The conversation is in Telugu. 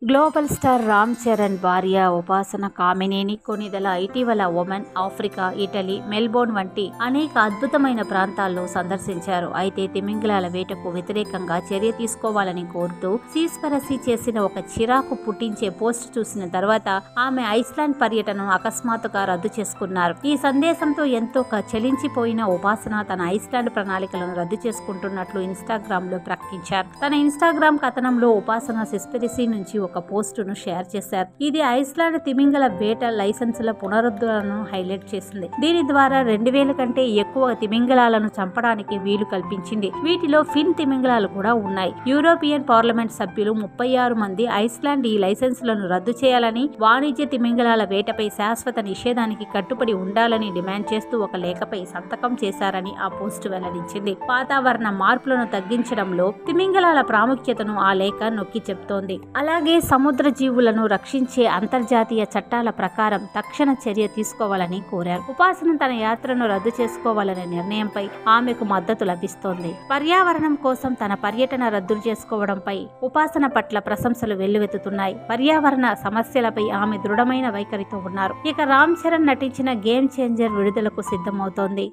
గ్లోబల్ స్టార్ రామ్ చరణ్ భార్య ఉపాసన కామినేని కొణిదెల ఇటీవల ఒమన్, ఆఫ్రికా, ఇటలీ, మెల్బోర్న్ వంటి అనేక అద్భుతమైన ప్రాంతాల్లో సందర్శించారు. అయితే తిమింగలాల వేటకు వ్యతిరేకంగా చర్య తీసుకోవాలని కోరుతూ సీస్పరసీ చేసిన ఒక చిరాకు పుట్టించే పోస్ట్ చూసిన తర్వాత ఆమె ఐస్లాండ్ పర్యటనను అకస్మాత్తుగా రద్దు చేసుకున్నారు. ఈ సందేశంతో ఎంతో చలించిపోయిన ఉపాసన తన ఐస్లాండ్ ప్రణాళికలను రద్దు చేసుకుంటున్నట్లు ఇన్స్టాగ్రామ్ లో ప్రకటించారు. తన ఇన్స్టాగ్రామ్ కథనంలో ఉపాసన సిస్పెరసీ నుంచి ఒక పోస్టును షేర్ చేశారు. ఇది ఐస్లాండ్ తిమింగల వేట లైసెన్సుల పునరుద్ధరణను హైలైట్ చేసింది. దీని ద్వారా 2000 కంటే ఎక్కువ తిమింగలాలను చంపడానికి వీలు కల్పించింది. వీటిలో ఫిన్ తిమింగలాలు కూడా ఉన్నాయి. యూరోపియన్ పార్లమెంట్ సభ్యులు 36 మంది ఐస్లాండ్ ఈ లైసెన్సులను రద్దు చేయాలని, వాణిజ్య తిమింగలాల వేటపై శాశ్వత నిషేధానికి కట్టుబడి ఉండాలని డిమాండ్ చేస్తూ ఒక లేఖపై సంతకం చేశారని ఆ పోస్టు వెల్లడించింది. వాతావరణ మార్పులను తగ్గించడంలో తిమింగలాల ప్రాముఖ్యతను ఆ లేఖ నొక్కి చెప్తోంది. అలాగే సముద్ర జీవులను రక్షించే అంతర్జాతీయ చట్టాల ప్రకారం తక్షణ చర్య తీసుకోవాలని కోరారు. ఉపాసన తన యాత్రను రద్దు చేసుకోవాలనే నిర్ణయంపై ఆమెకు మద్దతు లభిస్తోంది. పర్యావరణం కోసం తన పర్యటన రద్దు చేసుకోవడంపై ఉపాసన పట్ల ప్రశంసలు వెల్లువెత్తుతున్నాయి. పర్యావరణ సమస్యలపై ఆమె దృఢమైన వైఖరితో ఉన్నారు. ఇక రామ్ చరణ్ నటించిన గేమ్ చేంజర్ విడుదలకు సిద్ధమవుతోంది.